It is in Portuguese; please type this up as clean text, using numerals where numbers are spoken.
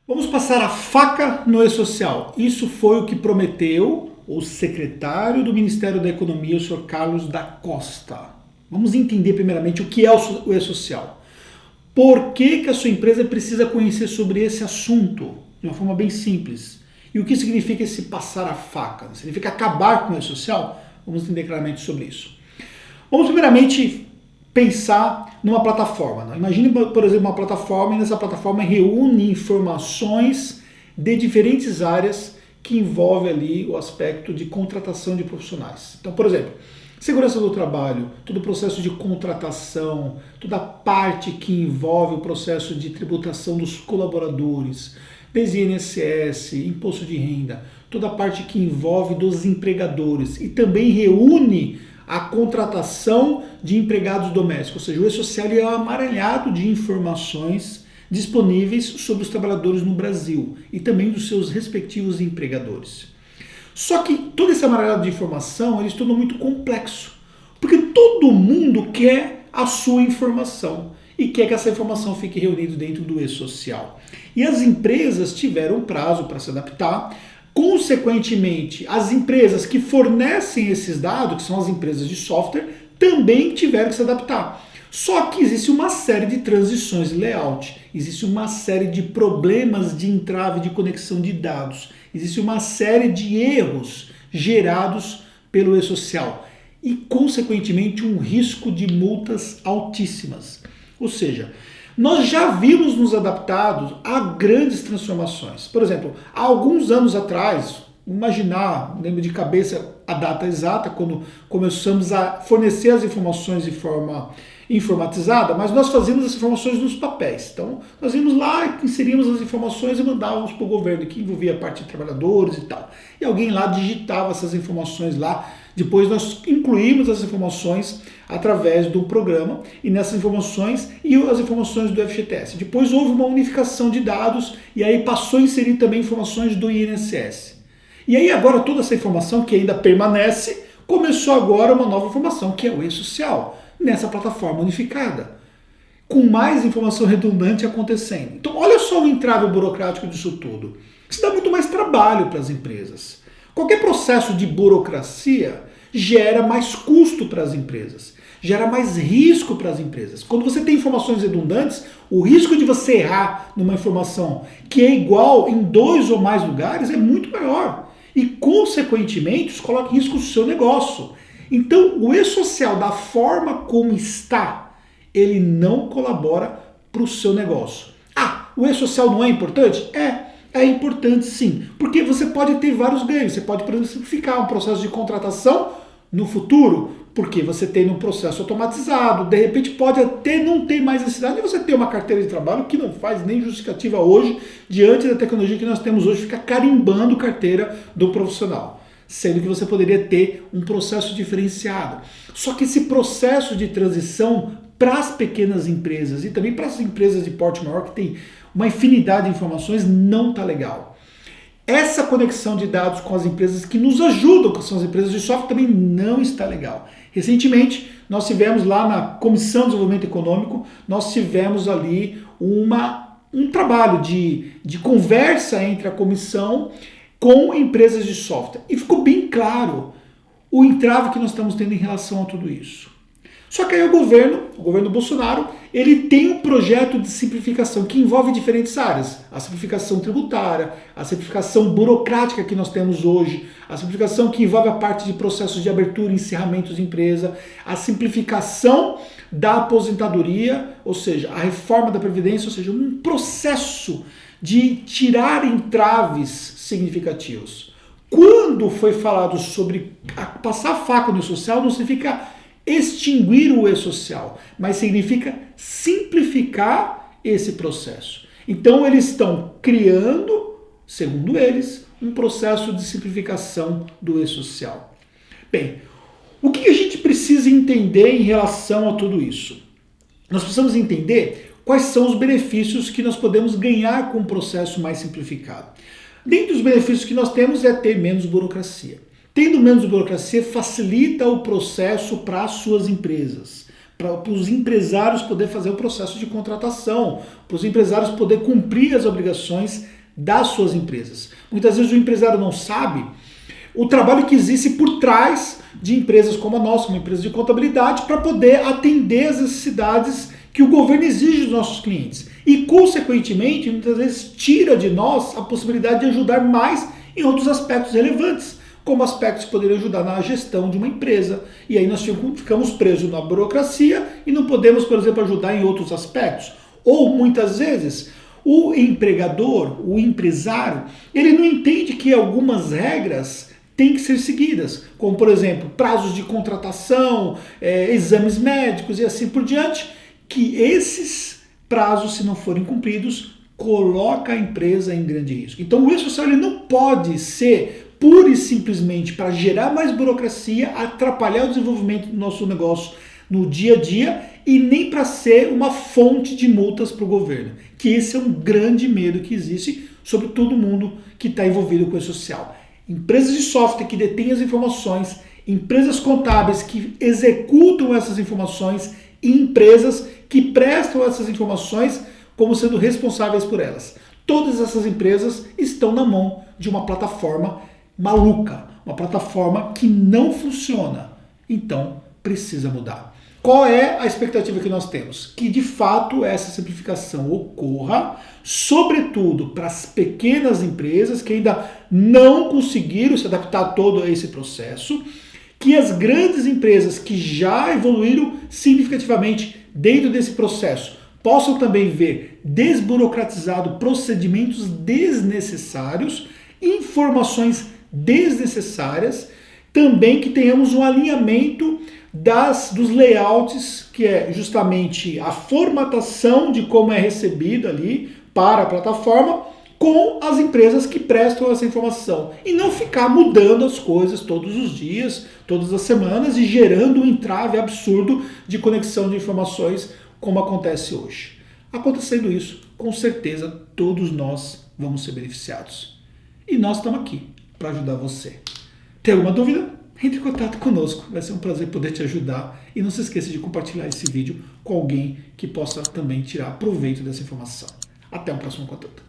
Vamos passar a faca no e-social. Isso foi o que prometeu o secretário do Ministério da Economia, o senhor Carlos da Costa. Vamos entender primeiramente o que é o e-social. Por que a sua empresa precisa conhecer sobre esse assunto? De uma forma bem simples. E o que significa esse passar a faca? Significa acabar com o e-social? Vamos entender claramente sobre isso. Vamos primeiramente pensar numa plataforma. Imagine, por exemplo, uma plataforma e nessa plataforma reúne informações de diferentes áreas que envolve ali o aspecto de contratação de profissionais. Então, por exemplo, segurança do trabalho, todo o processo de contratação, toda a parte que envolve o processo de tributação dos colaboradores, desde INSS, imposto de renda, toda a parte que envolve dos empregadores e também reúne a contratação de empregados domésticos, ou seja, o e-social é um amaranhado de informações disponíveis sobre os trabalhadores no Brasil e também dos seus respectivos empregadores. Só que todo esse amaranhado de informação ele se tornou muito complexo, porque todo mundo quer a sua informação e quer que essa informação fique reunida dentro do e-social. E as empresas tiveram prazo para se adaptar. Consequentemente, as empresas que fornecem esses dados, que são as empresas de software, também tiveram que se adaptar. Só que existe uma série de transições de layout, existe uma série de problemas de entrave de conexão de dados, existe uma série de erros gerados pelo e-social e, consequentemente, um risco de multas altíssimas. Ou seja, nós já vimos nos adaptados a grandes transformações. Por exemplo, há alguns anos atrás, lembro de cabeça a data exata, quando começamos a fornecer as informações de forma informatizada, mas nós fazíamos as informações nos papéis. Então, nós íamos lá, inseríamos as informações e mandávamos para o governo, que envolvia a parte de trabalhadores e tal. E alguém lá digitava essas informações lá. Depois nós incluímos as informações através do programa e nessas informações e as informações do FGTS. Depois houve uma unificação de dados e aí passou a inserir também informações do INSS. E aí agora toda essa informação que ainda permanece, começou agora uma nova informação que é o e-social, nessa plataforma unificada, com mais informação redundante acontecendo. Então olha só o entrave burocrático disso tudo. Isso dá muito mais trabalho para as empresas. Qualquer processo de burocracia gera mais custo para as empresas, gera mais risco para as empresas. Quando você tem informações redundantes, o risco de você errar numa informação que é igual em 2 ou mais lugares é muito maior. E, consequentemente, isso coloca em risco o seu negócio. Então, o e-social, da forma como está, ele não colabora para o seu negócio. Ah, o e-social não é importante? É importante sim, porque você pode ter vários ganhos. Você pode, por exemplo, simplificar um processo de contratação no futuro, porque você tem um processo automatizado, de repente pode até não ter mais necessidade de você ter uma carteira de trabalho que não faz nem justificativa hoje, diante da tecnologia que nós temos hoje, ficar carimbando carteira do profissional, sendo que você poderia ter um processo diferenciado. Só que esse processo de transição para as pequenas empresas e também para as empresas de porte maior que tem uma infinidade de informações não está legal. Essa conexão de dados com as empresas que nos ajudam, que são as empresas de software, também não está legal. Recentemente, nós tivemos lá na Comissão de Desenvolvimento Econômico, nós tivemos ali um trabalho de conversa entre a comissão com empresas de software. E ficou bem claro o entrave que nós estamos tendo em relação a tudo isso. Só que aí o governo Bolsonaro, ele tem um projeto de simplificação que envolve diferentes áreas. A simplificação tributária, a simplificação burocrática que nós temos hoje, a simplificação que envolve a parte de processos de abertura e encerramento de empresa, a simplificação da aposentadoria, ou seja, a reforma da Previdência, ou seja, um processo de tirar entraves significativos. Quando foi falado sobre passar faca no social, não significa extinguir o e-social, mas significa simplificar esse processo. Então eles estão criando, segundo eles, um processo de simplificação do e-social. Bem, o que a gente precisa entender em relação a tudo isso? Nós precisamos entender quais são os benefícios que nós podemos ganhar com um processo mais simplificado. Dentre os benefícios que nós temos é ter menos burocracia. Tendo menos burocracia, facilita o processo para as suas empresas, para os empresários poderem fazer o processo de contratação, para os empresários poderem cumprir as obrigações das suas empresas. Muitas vezes o empresário não sabe o trabalho que existe por trás de empresas como a nossa, uma empresa de contabilidade, para poder atender as necessidades que o governo exige dos nossos clientes. E, consequentemente, muitas vezes tira de nós a possibilidade de ajudar mais em outros aspectos relevantes, como aspectos que poderiam ajudar na gestão de uma empresa. E aí nós ficamos presos na burocracia e não podemos, por exemplo, ajudar em outros aspectos. Ou, muitas vezes, o empregador, o empresário, ele não entende que algumas regras têm que ser seguidas, como, por exemplo, prazos de contratação, exames médicos e assim por diante, que esses prazos, se não forem cumpridos, coloca a empresa em grande risco. Então o e-social ele não pode ser pura e simplesmente para gerar mais burocracia, atrapalhar o desenvolvimento do nosso negócio no dia a dia e nem para ser uma fonte de multas para o governo, que esse é um grande medo que existe sobre todo mundo que está envolvido com o e-social. Empresas de software que detêm as informações, empresas contábeis que executam essas informações e empresas que prestam essas informações como sendo responsáveis por elas. Todas essas empresas estão na mão de uma plataforma maluca, uma plataforma que não funciona. Então, precisa mudar. Qual é a expectativa que nós temos? Que de fato essa simplificação ocorra, sobretudo para as pequenas empresas que ainda não conseguiram se adaptar a todo esse processo, que as grandes empresas que já evoluíram significativamente dentro desse processo possam também ver desburocratizado procedimentos desnecessários, informações desnecessárias, também que tenhamos um alinhamento dos layouts, que é justamente a formatação de como é recebido ali para a plataforma, com as empresas que prestam essa informação. E não ficar mudando as coisas todos os dias, todas as semanas e gerando um entrave absurdo de conexão de informações como acontece hoje. Acontecendo isso, com certeza todos nós vamos ser beneficiados. E nós estamos aqui para ajudar você. Tem alguma dúvida? Entre em contato conosco, vai ser um prazer poder te ajudar. E não se esqueça de compartilhar esse vídeo com alguém que possa também tirar proveito dessa informação. Até o próximo contato.